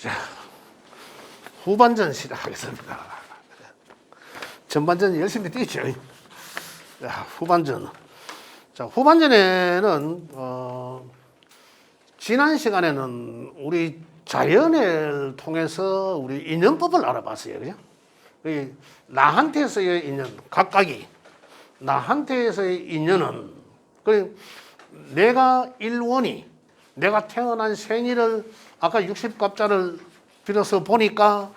자, 후반전 시작하겠습니다. 전반전 열심히 뛰죠. 자, 후반전. 자, 후반전에는 지난 시간에는 우리 자연을 통해서 우리 인연법을 알아봤어요. 그죠? 나한테서의 인연, 각각이 나한테서의 인연은 내가 일원이 내가 태어난 생일을 아까 60갑자를 빌어서 보니까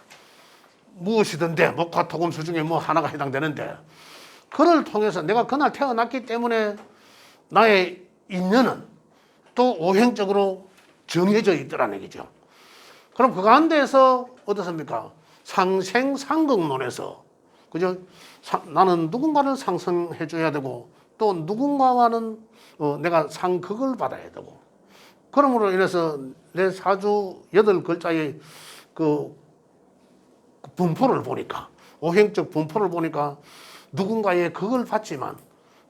무엇이든데 목화토금수 중에 뭐 하나가 해당되는데 그를 통해서 내가 그날 태어났기 때문에 나의 인연은 또 오행적으로 정해져 있더라는 얘기죠. 그럼 그 가운데에서 어떻습니까? 상생상극론에서 그죠? 나는 누군가를 상승해 줘야 되고 또 누군가와는 내가 상극을 받아야 되고 그러므로 인해서 내 사주 8글자의 그 분포를 보니까 오행적 분포를 보니까 누군가의 극을 받지만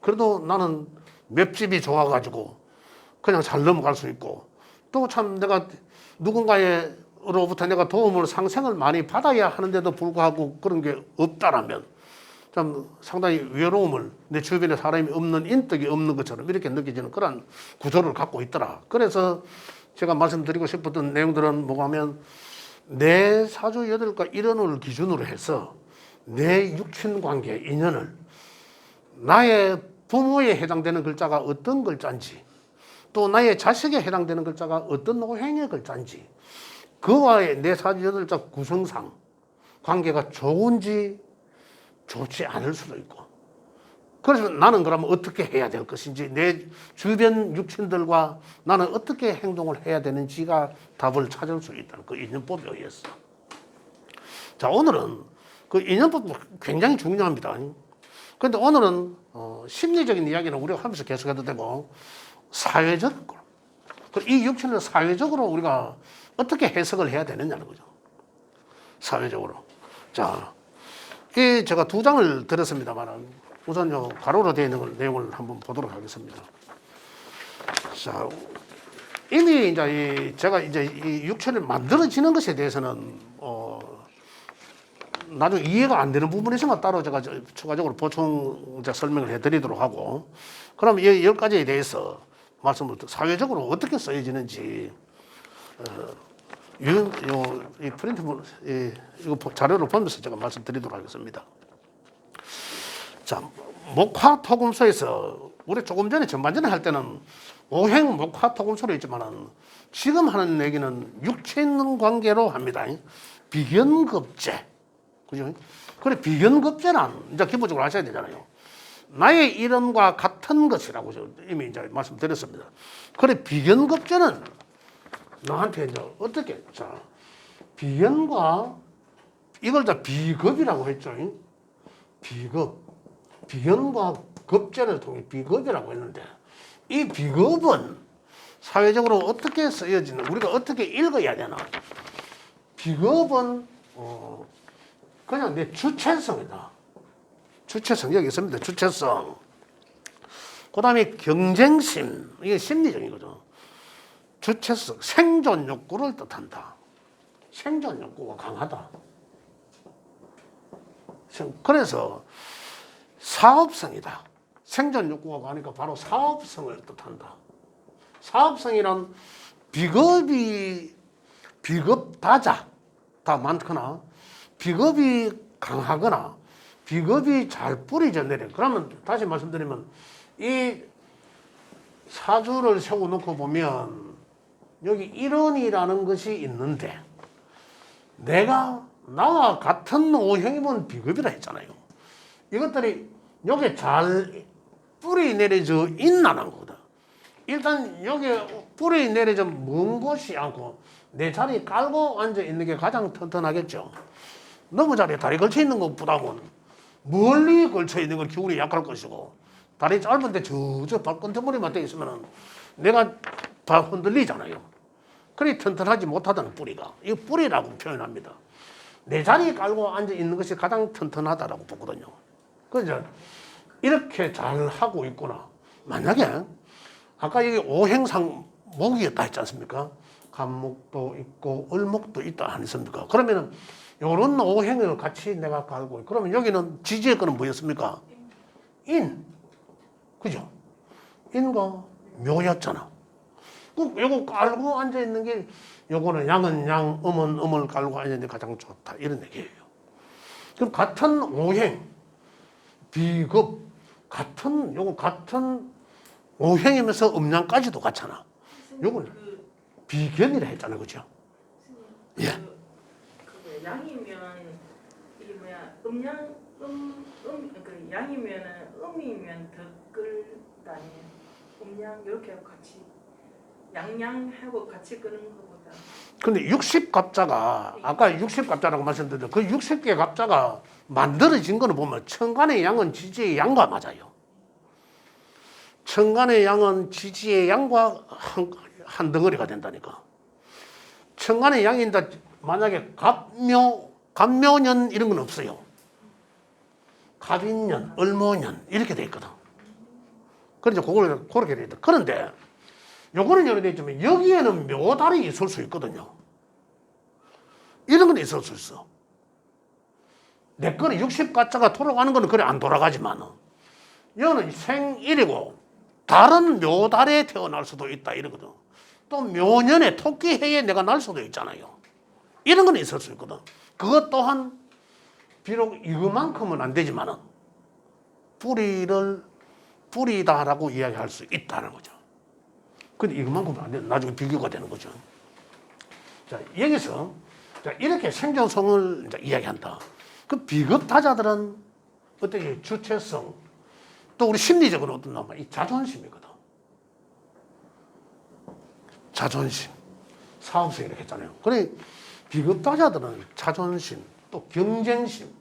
그래도 나는 맵집이 좋아가지고 그냥 잘 넘어갈 수 있고 또 참 내가 누군가로부터 내가 도움을 상생을 많이 받아야 하는데도 불구하고 그런 게 없다라면 참 상당히 외로움을 내 주변에 사람이 없는 인덕이 없는 것처럼 이렇게 느껴지는 그런 구조를 갖고 있더라. 그래서 제가 말씀드리고 싶었던 내용들은 뭐가 하면 내 사주 8과 일원을 기준으로 해서 내 육친관계 인연을 나의 부모에 해당되는 글자가 어떤 글자인지 또 나의 자식에 해당되는 글자가 어떤 오행의 글자인지 그와의 내 사주 8자 구성상 관계가 좋은지 좋지 않을 수도 있고 그래서 나는 그러면 어떻게 해야 될 것인지 내 주변 육친들과 나는 어떻게 행동을 해야 되는지가 답을 찾을 수 있다는 그 인연법에 의해서 자 오늘은 그 인연법 굉장히 중요합니다. 그런데 오늘은 심리적인 이야기는 우리가 하면서 계속해도 되고 사회적으로 이 육친을 사회적으로 우리가 어떻게 해석을 해야 되느냐는 거죠. 사회적으로 자 이 제가 2장을 들었습니다만 우선 요 가로로 되어 있는 내용을 한번 보도록 하겠습니다. 자, 이미 이제 제가 이제 이 육체를 만들어지는 것에 대해서는 나중에 이해가 안 되는 부분이 있으면 따로 제가 추가적으로 보충 설명을 해드리도록 하고 그럼 이 10가지에 대해서 말씀을 사회적으로 어떻게 쓰여지는지 이 프린트 이거 자료를 보면서 제가 말씀드리도록 하겠습니다. 자, 목화토금소에서 우리 조금 전에 전반전에 할 때는 오행 목화토금소로 했지만은 지금 하는 얘기는 육친 관계로 합니다. 비견급제, 그죠? 그래 비견급제란 이제 기본적으로 아셔야 되잖아요. 나의 이름과 같은 것이라고 이미 이제 말씀드렸습니다. 그래 비견급제는 나한테 이제 어떻게 자 비견과 이걸 다 비급이라고 했죠. 비급 비견과 급제를 통해 비급이라고 했는데 이 비급은 사회적으로 어떻게 쓰여지는 우리가 어떻게 읽어야 되나? 비급은 그냥 내 주체성이다. 주체성 여기 있습니다. 주체성. 그다음에 경쟁심 이게 심리적인 거죠. 주체성, 생존 욕구를 뜻한다. 생존 욕구가 강하다. 그래서 사업성이다. 생존 욕구가 강하니까 바로 사업성을 뜻한다. 사업성이란 비겁다자 다 많거나 비겁이 강하거나 비겁이 잘 뿌리져 내려. 그러면 다시 말씀드리면 이 사주를 세워놓고 보면 여기 일원이라는 것이 있는데 나와 같은 오행이면 비급이라 했잖아요. 이것들이 여기 잘 뿌리 내려져 있나는 거다. 일단 여기 뿌리 내려져 먼 곳이 않고 내 자리 깔고 앉아 있는 게 가장 튼튼하겠죠. 너무 자리에 다리 걸쳐 있는 것보다는 멀리 걸쳐 있는 건 기운이 약할 것이고 다리 짧은데 저 발끈머리만 돼 있으면 내가 다 흔들리잖아요. 그래 튼튼하지 못하다는 뿌리가 이 뿌리라고 표현합니다. 내 자리에 깔고 앉아 있는 것이 가장 튼튼하다라고 보거든요. 그래서 이렇게 잘 하고 있구나. 만약에 아까 여기 오행상 목이었다 했지 않습니까? 간목도 있고 을목도 있다 아니습니까? 그러면은 요런 오행을 같이 내가 갈고 그러면 여기는 지지의 거는 뭐였습니까? 인. 그죠? 인과 묘였잖아. 요거 깔고 앉아 있는 게 요거는 양은 양, 음은 음을 깔고 앉아 있는 게 가장 좋다. 이런 얘기예요. 그럼 같은 오행, 비급, 같은 오행이면서 음양까지도 같잖아. 요거는 비견이라 했잖아요. 그죠? 예. 양이면 이게 뭐야 음양 그 양이면은 음이면 덧끌 아니에요. 음양 이렇게 같이 양양하고 같이 끄는 것보다. 근데 60갑자가 아까 60갑자라고 말씀드렸는데 그 60개 갑자가 만들어진 거는 보면 천간의 양은 지지의 양과 맞아요. 천간의 양은 지지의 양과 한 덩어리가 된다니까. 천간의 양인데 만약에 갑묘년 이런 건 없어요. 갑인년, 을모년 이렇게 돼 있거든. 그래서 그걸 그렇게 돼 있다. 그런데 요거는 이렇게 돼 있지만 여기에는 묘달이 있을 수 있거든요. 이런 건 있을 수 있어. 내 거는 60가짜가 돌아가는 거는 그래 안 돌아가지만 여는 생일이고 다른 묘달에 태어날 수도 있다 이러거든. 또 묘년에 토끼해에 내가 날 수도 있잖아요. 이런 건 있을 수 있거든. 그것 또한 비록 이거만큼은 안 되지만은 뿌리다라고 이야기할 수 있다는 거죠. 근데 이것만큼은 안 돼. 나중에 비교가 되는 거죠. 자, 여기서 자, 이렇게 생존성을 이제 이야기한다. 그 비겁타자들은 어떻게 주체성, 또 우리 심리적으로 어떤 놈은 이 자존심이거든. 자존심, 사업성 이렇게 했잖아요. 그래 비겁타자들은 자존심, 또 경쟁심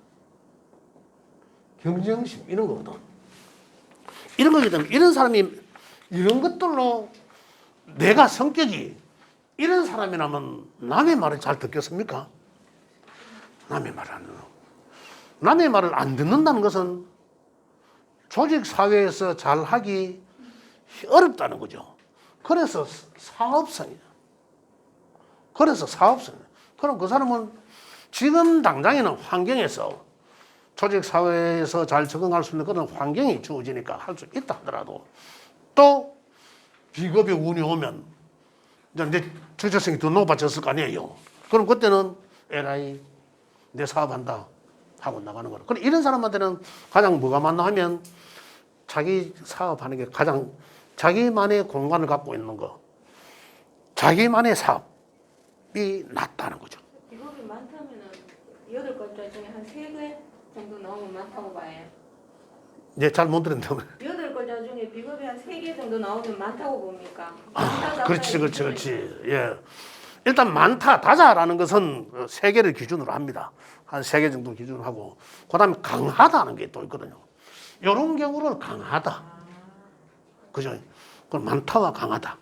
이런 거거든. 이런 거기 때문에 이런 사람이 이런 것들로 내가 성격이 이런 사람이라면 남의 말을 잘 듣겠습니까? 남의 말을 안 듣는. 남의 말을 안 듣는다는 것은 조직 사회에서 잘 하기 어렵다는 거죠. 그래서 사업성이야. 그럼 그 사람은 지금 당장에는 환경에서 조직 사회에서 잘 적응할 수 있는 그런 환경이 주어지니까 할 수 있다 하더라도 또 비겁이 운이 오면 이제 주체성이 더 높아졌을 거 아니에요. 그럼 그때는 에라이 내 사업한다 하고 나가는 거라. 그럼 이런 사람한테는 가장 뭐가 맞나 하면 자기 사업하는 게 가장 자기만의 공간을 갖고 있는 거, 자기만의 사업이 낫다는 거죠. 비겁이 많다면은 8글자 중에 한 3개 정도 나오면 많다고 봐요. 네, 잘 못 들었는데. 8글자 중에 비겁이 한 3개 정도 나오면 많다고 봅니까? 그렇지. 예. 일단 많다, 다자라는 것은 3개를 기준으로 합니다. 한 3개 정도 기준으로 하고, 그 다음에 강하다는 게 또 있거든요. 이런 경우를 강하다. 그죠? 그럼 많다와 강하다.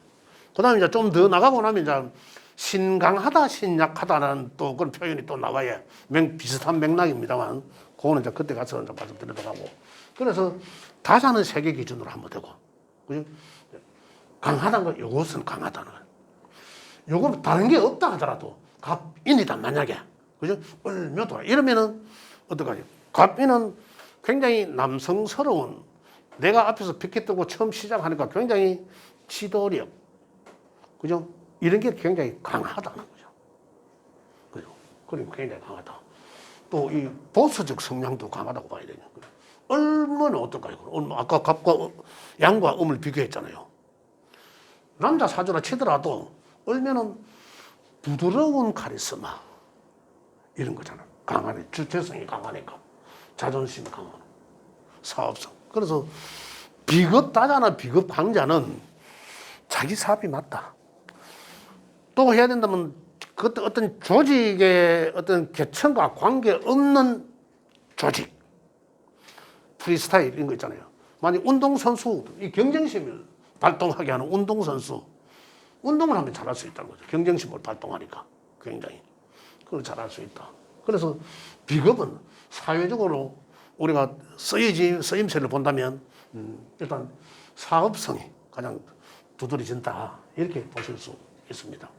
그 다음에 이제 좀 더 나가고 나면 이제 신강하다, 신약하다라는 또 그런 표현이 또 나와야 비슷한 맥락입니다만, 그거는 이제 그때 가서 이제 말씀드리도록 하고. 그래서 다자는 3개 기준으로 하면 되고, 그죠? 강하다는 건 이것은 강하다는 거예요. 요건 다른 게 없다 하더라도 갑인이다 만약에, 그죠? 을묘도라 이러면은 어떡하지? 갑인은 굉장히 남성스러운, 내가 앞에서 피켓 들고 처음 시작하니까 굉장히 지도력, 그죠? 이런 게 굉장히 강하다는 거죠. 그죠? 그리고 굉장히 강하다. 또 이 보수적 성향도 강하다고 봐야 되냐. 을묘는 어떨까요? 아까 갑과 양과 음을 비교했잖아요. 남자 사주라 치더라도 을묘는 부드러운 카리스마 이런 거잖아. 강하네. 주체성이 강하니까. 자존심이 강하고 사업성. 그래서 비겁다자나 비겁강자는 자기 사업이 맞다. 또 해야 된다면 그 어떤 조직의 어떤 계층과 관계없는 조직, 프리스타일 이런 거 있잖아요. 만약 운동선수, 이 경쟁심을 발동하게 하는 운동선수, 운동을 하면 잘할 수 있다는 거죠. 경쟁심을 발동하니까 굉장히 그걸 잘할 수 있다. 그래서 비겁은 사회적으로 우리가 쓰임새를 본다면 일단 사업성이 가장 두드러진다 이렇게 보실 수 있습니다.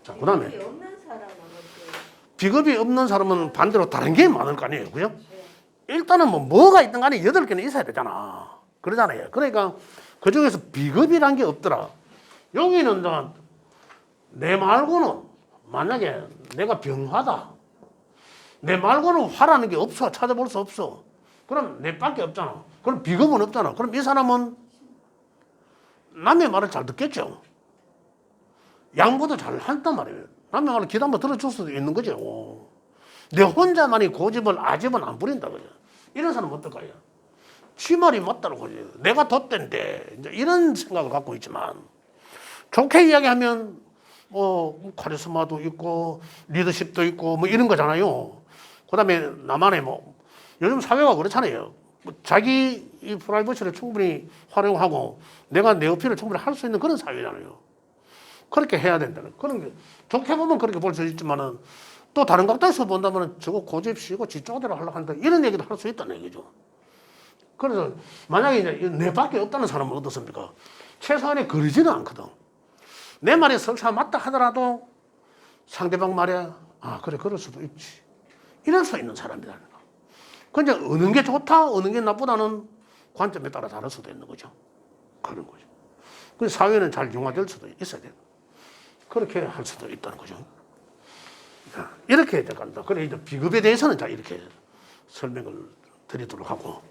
자, 그 다음에 비겁이 없는 사람은 어때요? 비겁이 없는 사람은 반대로 다른 게 많을 거 아니에요. 그죠? 네. 일단은 뭐가 있든 간에 8개는 있어야 되잖아. 그러잖아요. 그러니까 그 중에서 비겁이란 게 없더라. 여기는 내 말고는 만약에 내가 병화다. 내 말고는 화라는 게 없어. 찾아볼 수 없어. 그럼 내 밖에 없잖아. 그럼 비겁은 없잖아. 그럼 이 사람은 남의 말을 잘 듣겠죠. 양보도 잘 한단 말이에요. 남의 말을 귀담아 한번 들어줄 수도 있는 거죠. 내 혼자만이 고집을 아집은 안 부린다 그죠. 이런 사람은 어떨까요? 지 말이 맞다고 그죠. 내가 덧댄데 이제 이런 생각을 갖고 있지만 좋게 이야기하면 뭐 카리스마도 있고 리더십도 있고 뭐 이런 거잖아요. 그다음에 나만의 뭐 요즘 사회가 그렇잖아요. 자기 이 프라이버시를 충분히 활용하고 내가 내 어필을 충분히 할 수 있는 그런 사회잖아요. 그렇게 해야 된다는 그런 게 좋게 보면 그렇게 볼 수 있지만은 또 다른 각도에서 본다면 저거 고집시고 지쪽대로 하려고 한다 이런 얘기도 할 수 있다는 얘기죠. 그래서 만약에 이제 내 밖에 없다는 사람은 어떻습니까? 최소한의 그러지는 않거든. 내 말이 설사 맞다 하더라도 상대방 말에 아 그래 그럴 수도 있지 이럴 수 있는 사람이라는 거. 근데 어느 게 좋다 어느 게 나쁘다는 관점에 따라 다를 수도 있는 거죠. 그런 거죠. 그래서 사회는 잘 융화될 수도 있어야 돼요. 그렇게 할 수도 있다는 거죠. 이렇게 해야 된다. 그래 이제 비급에 대해서는 자 이렇게 설명을 드리도록 하고,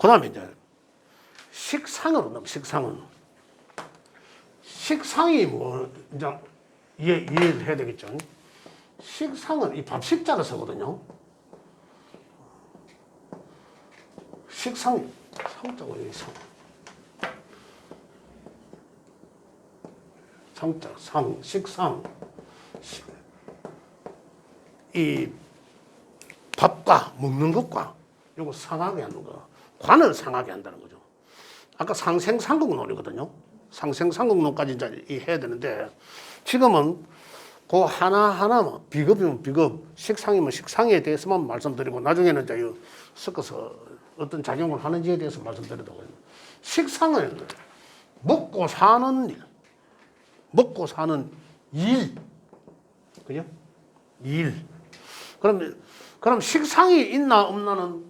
그 다음에 이제 식상으로 넘어. 식상이 뭐 이제 이해를 해야 되겠죠. 식상은 이 밥 식자를 쓰거든요. 식상 상자가 여기 상. 상자, 식상. 이 밥과 먹는 것과 요거 상하게 하는 거, 관을 상하게 한다는 거죠. 아까 상생상국론이거든요. 상생상국론까지 이제 해야 되는데 지금은 그 하나하나 뭐 비급이면 비급, 식상이면 식상에 대해서만 말씀드리고 나중에는 이제 섞어서 어떤 작용을 하는지에 대해서 말씀드리도록 해요. 식상은 먹고 사는 일, 먹고 사는 일, 그죠? 일. 그럼 식상이 있나 없나는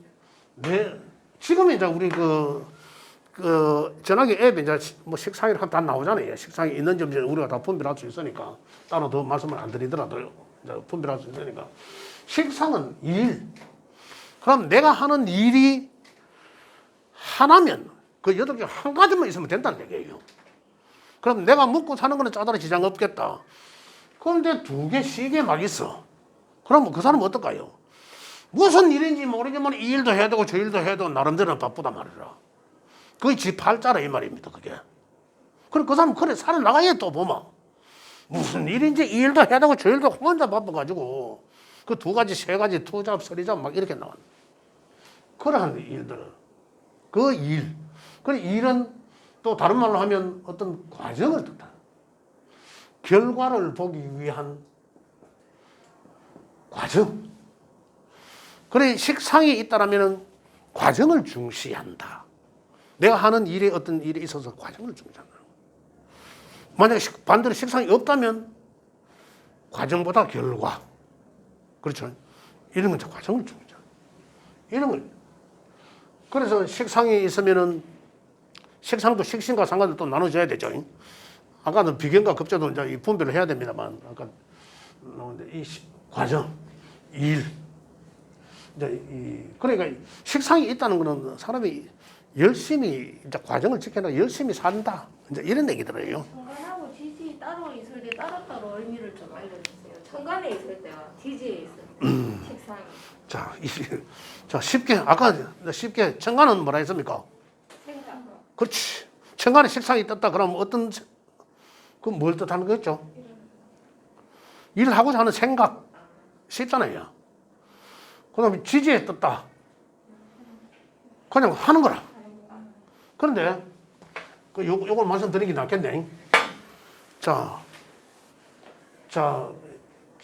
지금 이제 우리 그 전화기 앱에 이제 뭐 식상이랑 다 나오잖아요. 식상이 있는지 없는지 우리가 다 분별할 수 있으니까 따로 더 말씀을 안 드리더라도 이제 분별할 수 있으니까 식상은 일. 그럼 내가 하는 일이 하나면 그 8개 한 가지만 있으면 된다는 얘기예요. 그럼 내가 먹고 사는 거는 짜다라 지장 없겠다. 그런데 2개, 3개 막 있어. 그럼 그 사람은 어떨까요? 무슨 일인지 모르지만 이 일도 해야 되고 저 일도 해야 되고 나름대로 바쁘단 말이라. 그게 지 팔자라 이 말입니다. 그게. 그럼 그 사람은 그래 살아나가야 또 보면 무슨 일인지 이 일도 해야 되고 저 일도 혼자 바빠가지고 그 2가지, 3가지 투잡, 서리잡 막 이렇게 나와. 그러한 일들. 그 일. 그 일은 또 다른 말로 하면 어떤 과정을 뜻한다. 결과를 보기 위한 과정. 그래 식상이 있다라면 과정을 중시한다. 내가 하는 일에 어떤 일에 있어서 과정을 중시한다. 만약에 반대로 식상이 없다면 과정보다 결과. 그렇죠. 이런 건 과정을 중시한다. 이런 걸. 그래서 식상이 있으면은 식상도 식신과 상관을 또 나눠줘야 되죠. 아까는 비견과 급제도 이제 이 분별을 해야 됩니다만 아까 나오는데 이 과정, 일. 이제 그러니까 식상이 있다는 거는 사람이 열심히 이제 과정을 지켜나 열심히 산다. 이제 이런 얘기들어요. 천간하고 지지 따로 있을 때 따로따로 의미를 좀 알려주세요. 천간에 있을 때와 지지에 있을 때 식상이. 자, 쉽게 아까 쉽게 천간은 뭐라 했습니까? 생각. 그렇지. 천간에 식상이 떴다. 그럼 어떤 그 뭘 뜻하는 거겠죠? 일을 하고자 하는 생각 쉽잖아요. 그다음에 지지에 떴다. 그냥 하는 거라. 그런데 요걸 말씀드리긴 낫겠네. 자,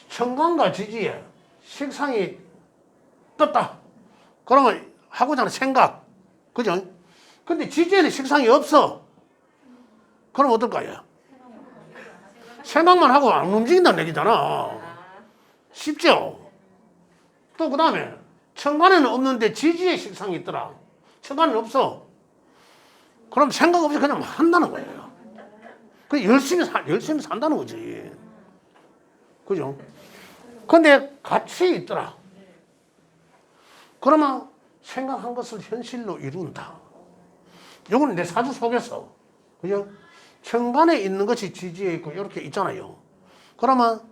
천간과 지지에 식상이 떴다. 그러면 하고자 하는 생각, 그죠? 근데 지지에는 식상이 없어. 그럼 어떨까요? 생각만 하고 안 움직인다는 얘기잖아. 아, 쉽죠? 또 그 다음에 천간에는 없는데 지지의 식상이 있더라. 천간에는 없어. 그럼 생각 없이 그냥 한다는 거예요. 그 열심히 산다는 거지. 그죠? 근데 같이 있더라. 그러면 생각한 것을 현실로 이룬다. 요거는 내 사주 속에서, 그죠? 천간에 있는 것이 지지에 있고 이렇게 있잖아요. 그러면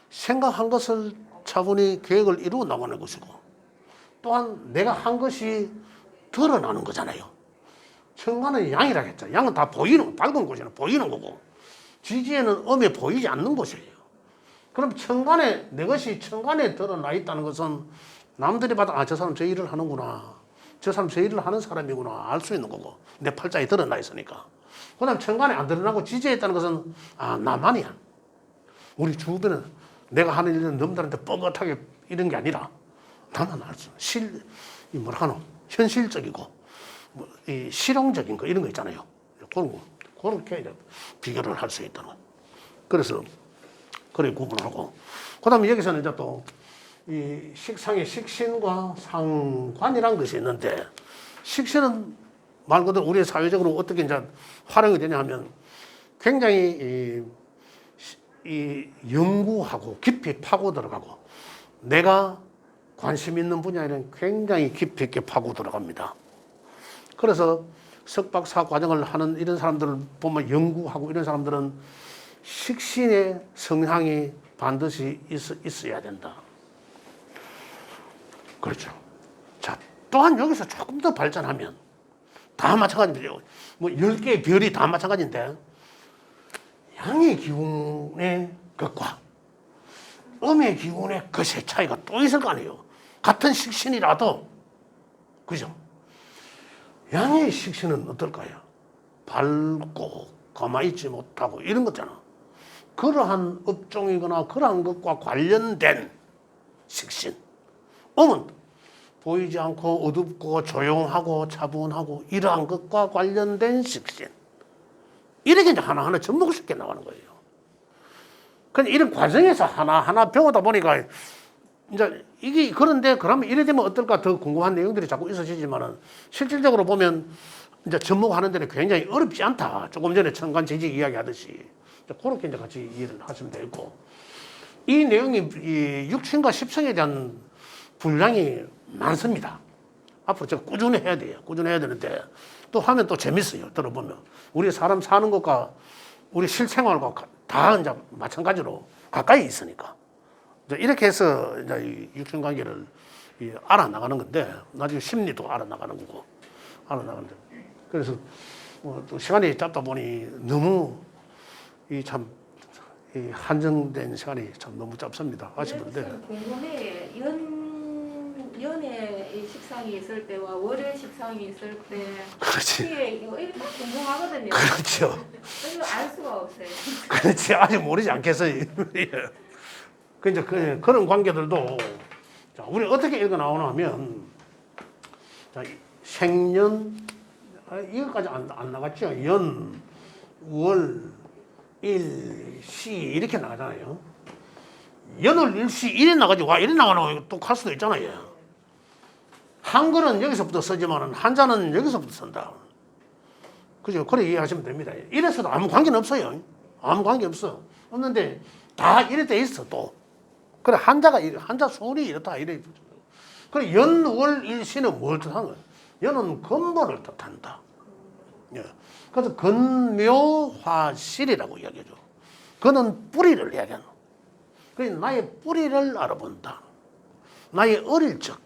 생각한 것을 차분히 계획을 이루어 나가는 것이고, 또한 내가 한 것이 드러나는 거잖아요. 천간은 양이라고 했죠. 양은 다 보이는, 밝은 곳이는 보이는 거고, 지지에는 음에 보이지 않는 곳이에요. 그럼 천간에, 내 것이 천간에 드러나 있다는 것은 남들이 봐도, 아, 저 사람 저 일을 하는구나. 저 사람 저 일을 하는 사람이구나. 알 수 있는 거고. 내 팔자에 드러나 있으니까. 그 다음 천간에 안 드러나고 지지에 있다는 것은, 아, 나만이야. 우리 주변은 내가 하는 일은 남들한테 뻣뻣하게 이런 게 아니라 나만 알 수 있는 이 뭐라 하노? 현실적이고, 뭐, 이 실용적인 거, 이런 거 있잖아요. 그렇게 이제 비교를 할 수 있다는 거. 그래서, 그래 구분하고. 그 다음에 여기서는 이제 또, 이 식상의 식신과 상관이라는 것이 있는데, 식신은 말 그대로 우리 사회적으로 어떻게 이제 활용이 되냐 하면 굉장히 이 연구하고 깊이 파고 들어가고, 내가 관심 있는 분야에는 굉장히 깊이 있게 파고 들어갑니다. 그래서 석박사 과정을 하는 이런 사람들을 보면, 연구하고 이런 사람들은 식신의 성향이 반드시 있어야 된다. 그렇죠. 자, 또한 여기서 조금 더 발전하면 다 마찬가지입니다. 뭐 10개의 별이 다 마찬가지인데, 양의 기운의 것과 음의 기운의 것의 차이가 또 있을 거 아니에요. 같은 식신이라도. 그죠? 양의 식신은 어떨까요? 밝고 가만히 있지 못하고 이런 거잖아. 그러한 업종이거나 그러한 것과 관련된 식신. 음은 보이지 않고 어둡고 조용하고 차분하고 이러한 것과 관련된 식신. 이렇게 이제 하나하나 접목시켜 나가는 거예요. 근데 이런 과정에서 하나하나 배우다 보니까 이제 이게 그런데 그러면 이래 되면 어떨까 더 궁금한 내용들이 자꾸 있어지지만은, 실질적으로 보면 이제 접목하는 데는 굉장히 어렵지 않다. 조금 전에 천간지지 이야기 하듯이. 그렇게 이제 같이 이해를 하시면 되고, 이 내용이 이 육신과 십성에 대한 분량이 많습니다. 앞으로 제가 꾸준히 해야 돼요. 꾸준히 해야 되는데, 또 하면 또 재밌어요. 들어보면. 우리 사람 사는 것과 우리 실생활과 다 이제 마찬가지로 가까이 있으니까. 이렇게 해서 이제 이 육신 관계를 알아나가는 건데, 나중에 심리도 알아나가는 거고, 알아나가는데. 그래서 또 시간이 짧다 보니 너무 이 한정된 시간이 참 너무 짧습니다. 아쉽은데. 궁금해. 연의 식상이 있을 때와 월의 식상이 있을 때, 그렇지. 이거 다 궁금하거든요. 그렇죠. 이거 알 수가 없어요. 그렇지. 아직 모르지 않겠어요. 예. 그 이제 그런 관계들도, 자, 우리 어떻게 읽어 나오나 하면, 자, 생년, 이거까지 안 나갔죠. 연, 월, 일, 시 이렇게 나가잖아요. 연월 일시 일이 나가지고 와 이래 나가는 또 할 수도 있잖아요. 한글은 여기서부터 쓰지만 한자는 여기서부터 쓴다. 그죠? 그래 이해하시면 됩니다. 이래서도 아무 관계는 없어요. 아무 관계 없어. 없는데 다 이래 돼 있어 또. 그래 한자 순이 이렇다 이래. 그래 연월 일시는 뭘 뜻하는 거야? 연은 근본을 뜻한다. 예. 그래서 근묘화실이라고 이야기하죠. 그는 뿌리를 이야기하는. 그래서 나의 뿌리를 알아본다. 나의 어릴 적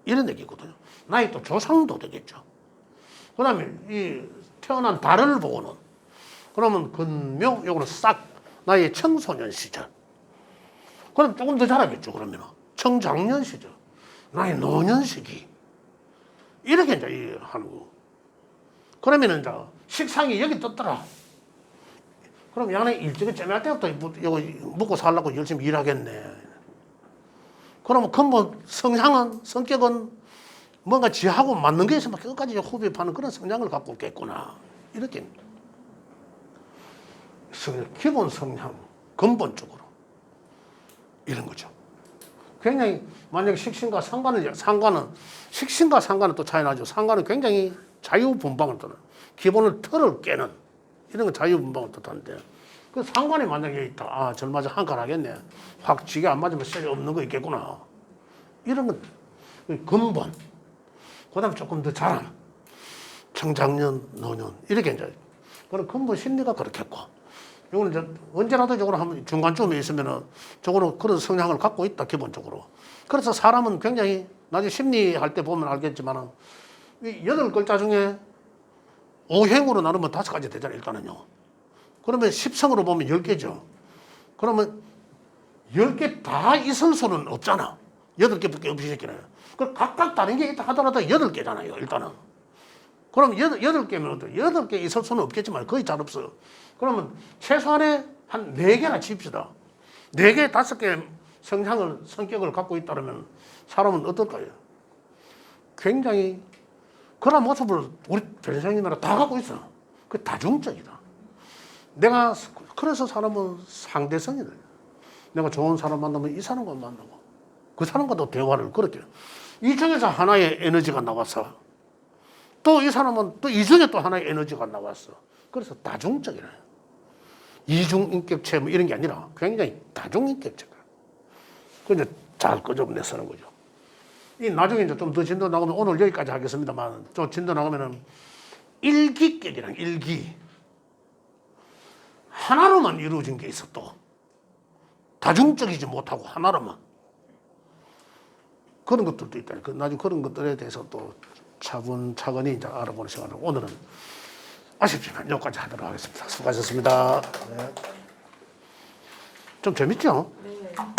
이런 얘기거든요. 나의 또 조상도 되겠죠. 그 다음에 이 태어난 달을 보고는, 그러면 근묘 요거는 싹 나의 청소년 시절. 그럼 조금 더 자라겠죠. 그러면 청장년 시절, 나의 노년 시기 이렇게 이제 하는 거. 그러면은 이제 식상이 여기 떴더라. 그럼 야네 일찍이 쯤할 때부터 이거 먹고 살려고 열심히 일하겠네. 그러면 근본 성격은 뭔가 지하고 맞는 게 있으면 끝까지 호흡하는 그런 성향을 갖고 있겠구나. 이렇게 기본 성향. 근본적으로 이런 거죠. 굉장히 만약 식신과 상관은 또 차이 나죠. 상관은 굉장히 자유분방을 뜻하는, 기본을 틀을 깨는 이런 건 자유분방을 뜻하는데, 그 상관이 만약에 있다. 아, 절 맞아 한 칸 하겠네. 확 지게 안 맞으면 셀이 없는 거 있겠구나. 이런 건 근본. 그다음 조금 더 자람, 청장년, 노년 이렇게 이제 그런 근본 심리가 그렇겠고, 이거는 이제 언제라도 저거는 한번 중간쯤에 있으면은 저거는 그런 성향을 갖고 있다 기본적으로. 그래서 사람은 굉장히 나중에 심리할 때 보면 알겠지만은 이 8글자 중에 오행으로 나누면 5가지 되잖아요 일단은요. 그러면 10성으로 보면 10개죠. 그러면 10개 다 있을 수는 없잖아. 8개밖에 없으시잖아요. 그 각각 다른 게 있다 하더라도 8개잖아요 일단은. 그럼 8개면 8개 있을 수는 없겠지만 거의 잘 없어요. 그러면 최소한에 한 4개나 칩시다. 4개, 5개 성격을 갖고 있다면 사람은 어떨까요? 굉장히 그런 모습을 우리 변생님이랑 다 갖고 있어. 그 다중적이다. 내가 그래서 사람은 상대성이 돼요. 내가 좋은 사람 만나면 이 사람과 만나고 그 사람과도 대화를 그렇게. 이 중에서 하나의 에너지가 나왔어. 또 이 사람은 또 이 중에 또 하나의 에너지가 나왔어. 그래서 다중적이래. 이중인격체 뭐 이런 게 아니라 굉장히 다중인격체가. 그래서 잘 끄집어내서는 거죠. 이 나중에 이제 좀 더 진도 나가면 오늘 여기까지 하겠습니다만 좀 진도 나가면은 일기격이랑 일기. 하나로만 이루어진 게 있어 또. 다중적이지 못하고 하나로만. 그런 것들도 있다. 나중에 그런 것들에 대해서 또 차근차근히 이제 알아보는 시간을 오늘은 아쉽지만 여기까지 하도록 하겠습니다. 수고하셨습니다. 좀 재밌죠?